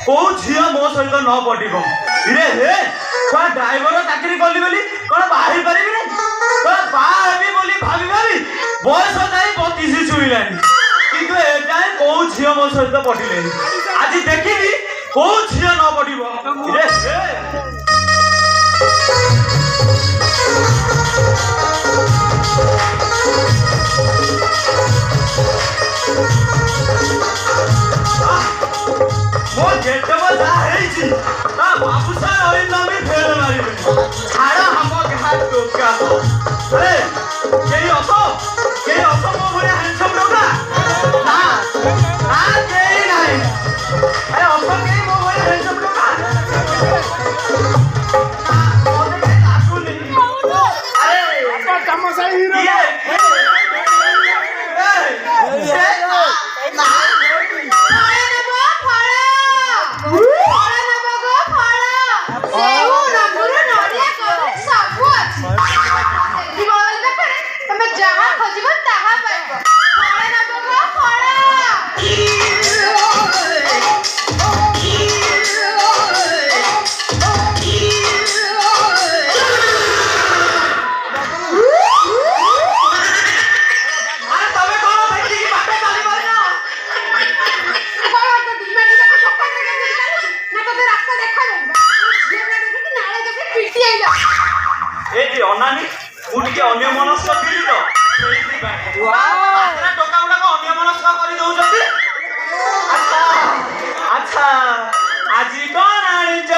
को झिया मो सहित न पटिब रे हे क्या ड्राइवर चाकरी कली बोली कौन बाहर पारि कौन बाहर बोली भाभी भाभी बयस जाए 32 छुईलानी किंतु एजाए को झिया मो सहित पटिले आज देखिबी को झिया न पटिब रे हे मो गेट में जा हेची ता बाबू सार ओइ नमी फेल मारिबे छाड़ा हम घाट टोका अरे केही असो मो भरे हैंडसम टोका ना ना केही नाही अरे असो केही मो भरे हैंडसम टोका ओने लाकुनी अरे तमाशा हीरो अनानी उनके अन्य मनस्क दिली तो टोका गुड़ाक अन्य मनस्क कर दौरान अच्छा आज कौन आनीच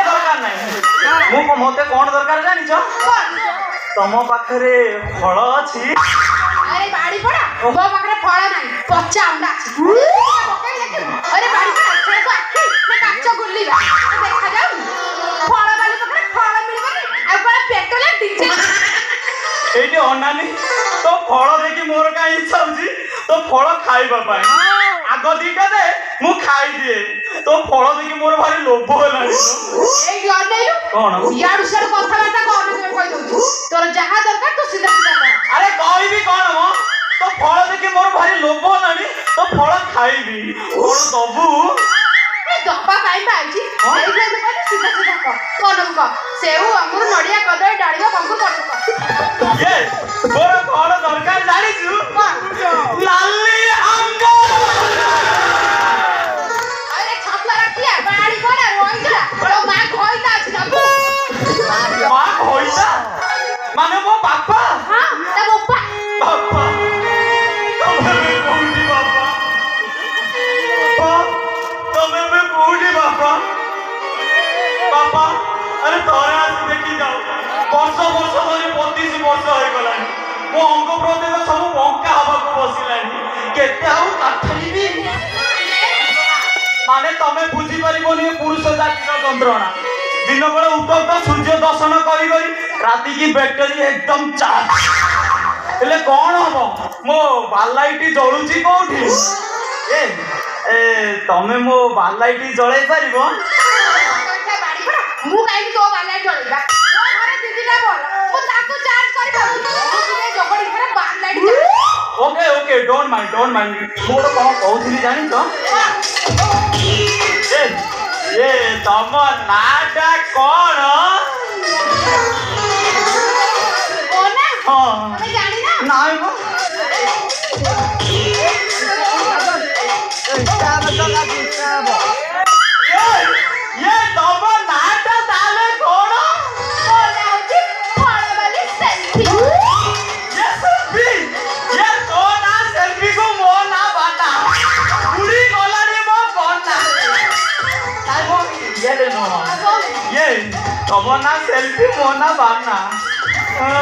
दरकार ना मत कौन दरकार जानी तुम पाखे फल अच्छी अरे बाड़ी पड़ा मो पाखरे फल नाही पचा अंडा अरे बाड़ी पड़ा छेको आखी ना काच गुल्लीबा देखा जाऊ फल वाली पाखरे फल मिलबनी आ पर पेटोले डिजे एटी अनानी तो फल देखि मोर का इच्छा होजी तो फल खाइबा पाए आगो दीटा दे मु खाई दिए तो फल देखि मोर भारी लोभ होलानी ए गनेलु कोन याडू सर कथा बाता कोन कहि दउछु तोर जहा दरकार तो सीधा सीधा कर अरे कहबी कोन मो तो फल देखि मोर भारी लोभ होलानी तो फल खाइबी कोन दबु ए दपा काई पाइछि एई जे कहले सीधा सीधा कर कोन को सेउ अंगूर नडिया कदय डाळिबा बंगु पड़ ये मोर कोन दरकार जानि छु कोन लाली अंग अरे छपला रखिया बाड़ी पड़ा रोइला तो मा खोइता अछि दबु मा खोइता माने मो बापा हां ता बापा बापा तमे में कोडी बापा तमे में कोडी बापा बापा अरे तोरे आज देखि जाओ वर्ष धरी 32 वर्ष हो गलानी मो अंग प्रत्येक सब बंका हवा को बसिलानी केते आउ काठीबी माने तमे बुझी परिबोनी पुरुष जातिर यंत्रणा दिन बेले उत्तप्त सूर्य दर्शन करी करी राति की बैटरी एकदम चार्ज हेले कौन हम मो बालाइटी जलुची कोठी ए तमे मो बालाइटी जळाई पारिबो बाड़ी पड़ा मु काई तो बालाई जळीबा ओ घरे दीदीटा बोल मु ताको चार्ज करि पाबो जगड़ी घरे बालाई ओके ओके डोंट माइंड मोर कौन कहउथली जानि तो ये तम नाटा कौन ओना हां तमे जानि ना नाइ गो ये तम नाटा ताले कौन ओना होची फळ वाली सेल्फी ये सेल्फी ये तो ना सेल्फी को मो ना बाटा उड़ी गलानी मो कोना ताई मो ये ले नो ये तम ना सेल्फी मो ना बाना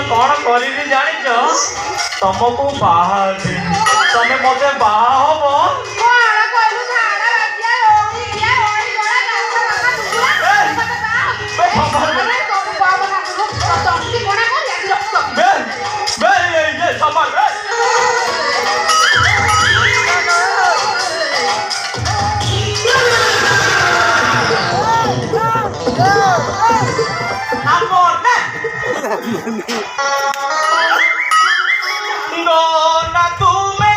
कौन करी जानिछ तुमको बाहा तमे मते बाहा हबो कोण कहलु झाडा बाजिया ओडी किया ओडी गोळा गाछ बाबा अरे तो बाबा ठाकुर तंती कोणा कोण याची रक्त बे ये सबर amor ne donna tu me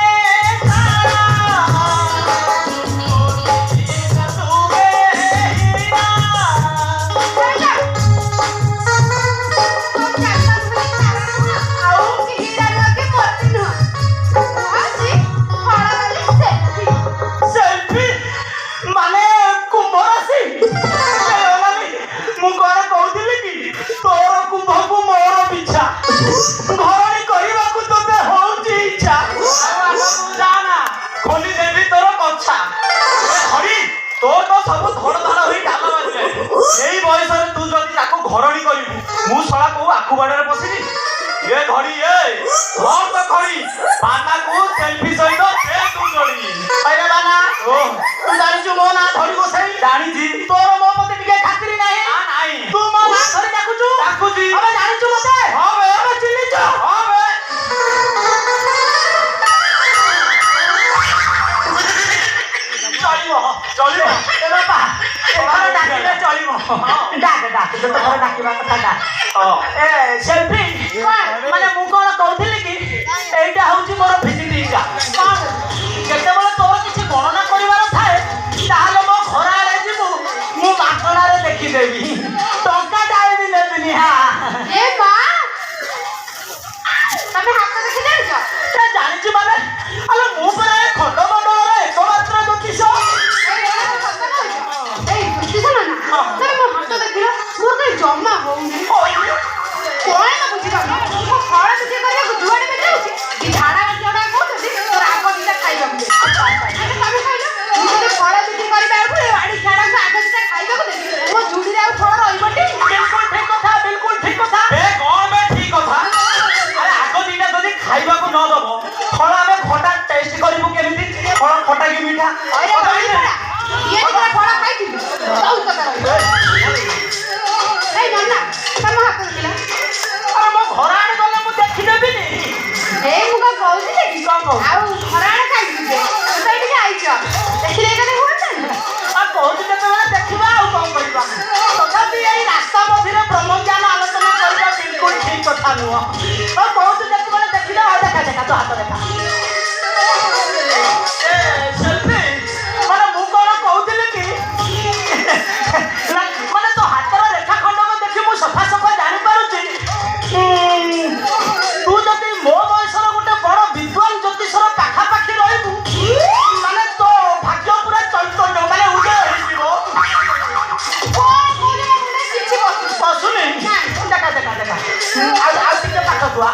ଘରଣୀ କରିବାକୁ ତୋତେ ହଉଛି ଇଚ୍ଛା ଜାନା ଖୋଲି ଦେବି ତୋର କଛା ଘଡ଼ି ତୋର ତ ସବୁ ଧଡ଼ ଧଡ଼ ହୋଇ ଡାଲା ବାଜିଲାଣି ଏଇ ବୟସରେ ତୁ ଯଦି ତାକୁ ଘରଣୀ କରିବୁ ମୁଁ ଶଳା କୋଉ ଆଖୁ ବାଡ଼ରେ ବସିବି ये घड़ी ये और तो घड़ी बाना को सेल्फी सहित से तू जोड़ी अरे बाना ओ तू जानि छु मो ना धड़ी को सही जानि जी तोर मो मते टिके खातिरी नाही ना नाही तू मो ना धड़ी डाकु छु अबे जानि छु मते हां बे अबे चिल्ली छु हां बे चलिबो ए बापा एथरा डाकिले चलिबो डाक तो तोरा डाकिबा कथा डाक ए सेल्फी माने मु कोन कहथिली कि एटा होची मोर भिजिटिंगा कोन केतेबेले तोर किछि गणना करिवार थाए ताहाले मो घर आले जिमु मु बाटणा रे देखि देबी टंका डाल दिले दुनी हा ए बा तमे हाथ देखि जानि छ ते जानि छि माने अले मु परे खंड मंडल रे एकमात्र ज्योतिष जमा होउनी कोन ना बुझी पानो को फळ तुझे करिया दुआडे में जाउची कि झाडा जोडा कोथि तोर आगो दिला खाइबा को अरे तमे खाइलो मु तो फळ तुझे करिबा को आडी झाडा को आगो दिला खाइबा को दे मो झुडी रे फळ रहिबटी बिल्कुल ठीक कथा ए कोन बे ठीक कथा अरे आगो दिला जदी खाइबा को न दबो फळ आमे खटा टेस्ट करिबु केमिति फळ खटा कि मीठा अरे ये तोरा फळ खाइथि बहुत कथा रहि ए नन्ना तम हाथ दिला अरे मो घर आने गले मु देखि देबिनी ए मु का कहउछि कि कम कहउ आ घर आने खाइ दिबे तो एठी आइछ देखि ले गले होता आ कहउछि केते बेला देखिबा आ कम करिबा तथापि एई रास्ता मधिरे ब्रह्मज्ञान आलोचना करिबा बिल्कुल ठीक कथा नुह आ कहउछि केते बेला देखिबा आ देखा तो हाथ देखा ए सेल्फी माने मु कोन कहउथिले कि माने तो हातर रेखा खंड को देखि मु सफा सफा जानि पारुछि तू जति मो बयसर गोटे बड़ विद्वान ज्योतिषर पाखा पाखी रहिबु माने तो भाग्य पूरा चैतन्य माने उदय होइबो ओ मोरे मुंडे किछि बसुनी देखा आ टिके पाख दुआ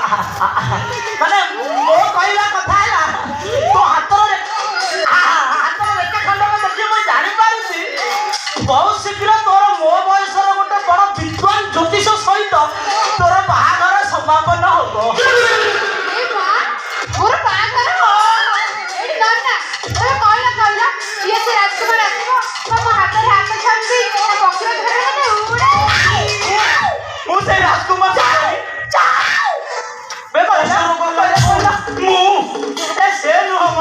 माने मो कहला कथा हैला तो हातर रेखा खंड को देखि मु जानि पारुछि बहुत शीघ्र तोर मो बयसर गोटे बड़ विद्वान ज्योतिष सहित तोर बाहाघर समापन होबो ए बा मोर बाहाघर एडी नन्ना तोरा कहला ये से राजकुमार आसीबो तम हाथ रे हाथ छंदी ता बकरा धरे मते उड़े मु से राजकुमार जा बे कहला मु ए से नु हम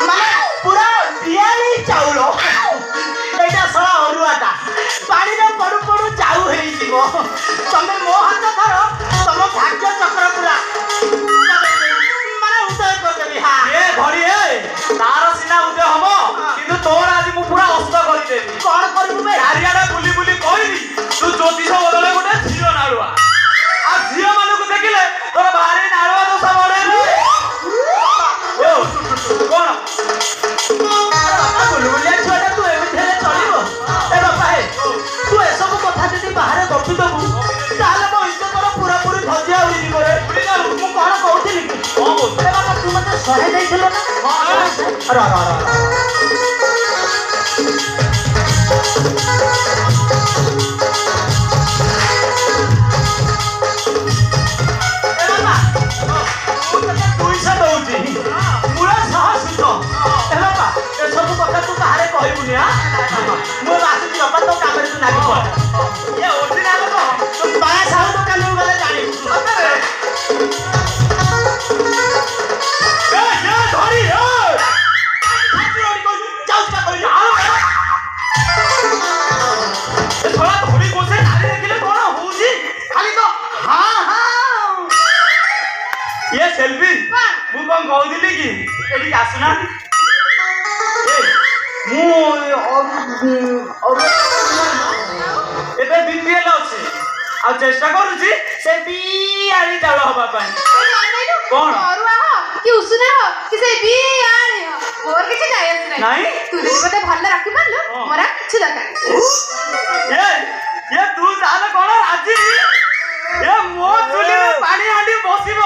माने पूरा बियाली चाउलो एटा सळा हरुआटा पानी रे पडु पडु चाउ हेई जीवो तमे मो हाथ धर तम भाग्य चक्र पूरा माने उदय कर देबी हा ए घड़ी ए तार सिना उदय हबो किंतु तोर आज मु पूरा अस्त करि देबी कोन करबु बे चारियाडा बुली बुली कहबी तू ज्योतिष बदले गोटे झियो नाळुआ आ झियो मानको देखिले तोर भारी नाळुआ दोष बडे ओ कोन बुलबुलिया छुआटा तू एमिति हेले चलिबो ए बापा हे तू ए सब कथा जदि बाहर गपि दबु ताले मो इज्जतर पूरा पूरी भजिया उड़ी जीवो रे मु कोन कहउथिली कि ए बापा तू मते सहे दैथिलो ना अरे सब कथा तू बाहर कहबुनी हां मो आसी बापा तो काम रे तू नागी पड़ ये ओरिजिनल को तू बाया साहू तो कान गले जानी अरे ए ये धरी ए छाती ओडी को जाऊ चा करी आ ए थोड़ा धरी कोसे नारी देखिले कोन होउजी खाली तो हां ये सेल्फी मु कोन कहउदिली कि एडी आसुना एबे बीपीएल अछि आ चेष्टा करूची से बियाली चाउल होबा पाई कोन अरुआ हो कि उसुना हो कि से बियाली हो मोर किछ जायस नहीं तू जे मते भल्ला राखी पारलो मोरा किछ दरकार ये तू ताले कोन राजी ଏ ମୋ ଚୁଲିରେ ପାଣି ହାଣ୍ଡି ବସିବ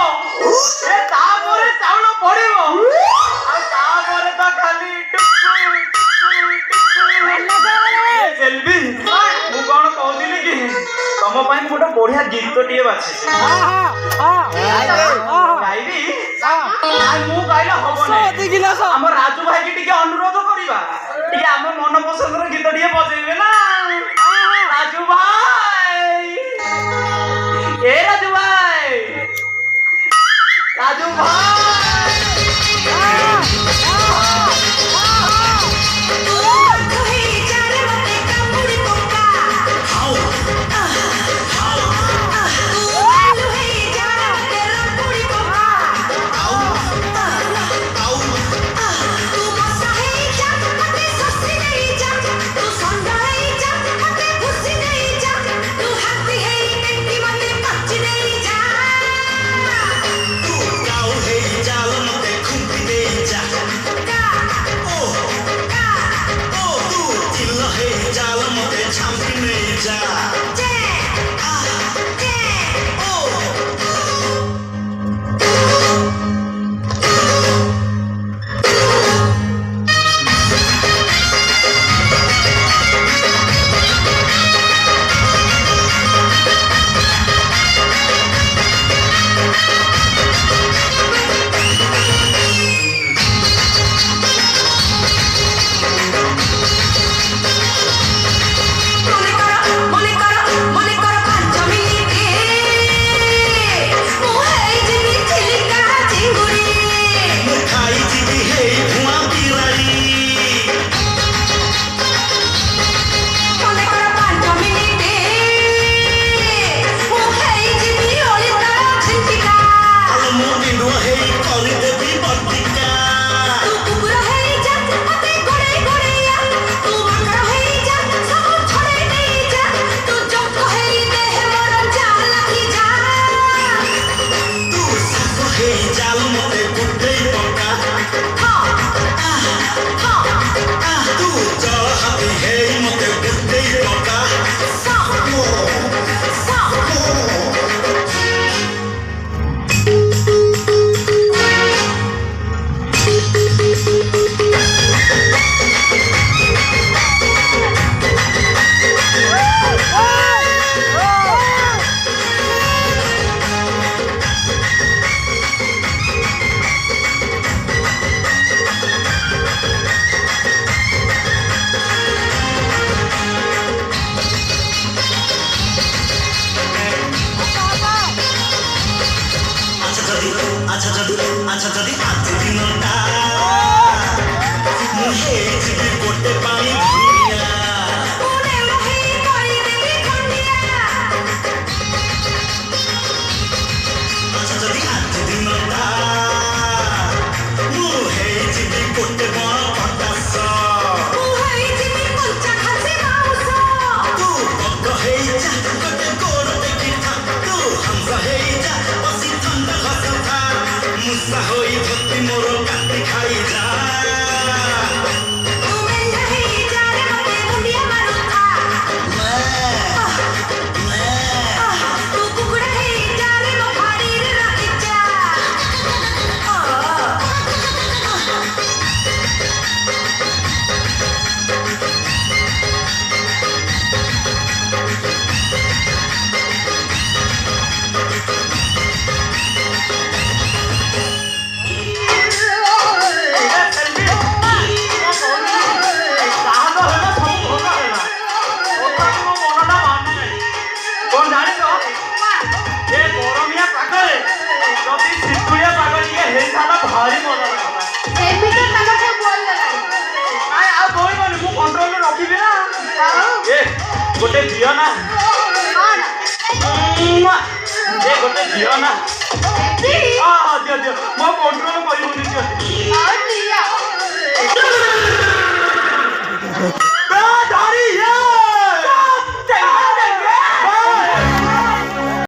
ଏ ତାପରେ ଚାଉଳ ପଡିବ ଆଉ ତାପରେ ତ ଖାଲି ସେଲ୍ଫି ମୁଁ କଣ କହୁଥିଲି କି ତମ ପାଇଁ ମୁଁ ଗୋଟେ ବଢିଆ ଗୀତଟିଏ ବାଛିଛି ଗାଇବି ମୁଁ ଗାଇଲେ ହବ ନାହିଁ ଆମ ରାଜୁ ଭାଇକି ଟିକେ ଅନୁରୋଧ କରିବା ଟିକେ ଆମ ମନ ପସନ୍ଦର ଗୀତ ଟିକେ ବଜେଇବେ ନା ରାଜୁ ଭାଇ ଏ ରାଜୁ ଭାଇ ରାଜୁ ଭାଇ गोटे दियो ना ये गोटे दियो ना हाँ दियो दियो मो कंट्रोल करी होनी दियो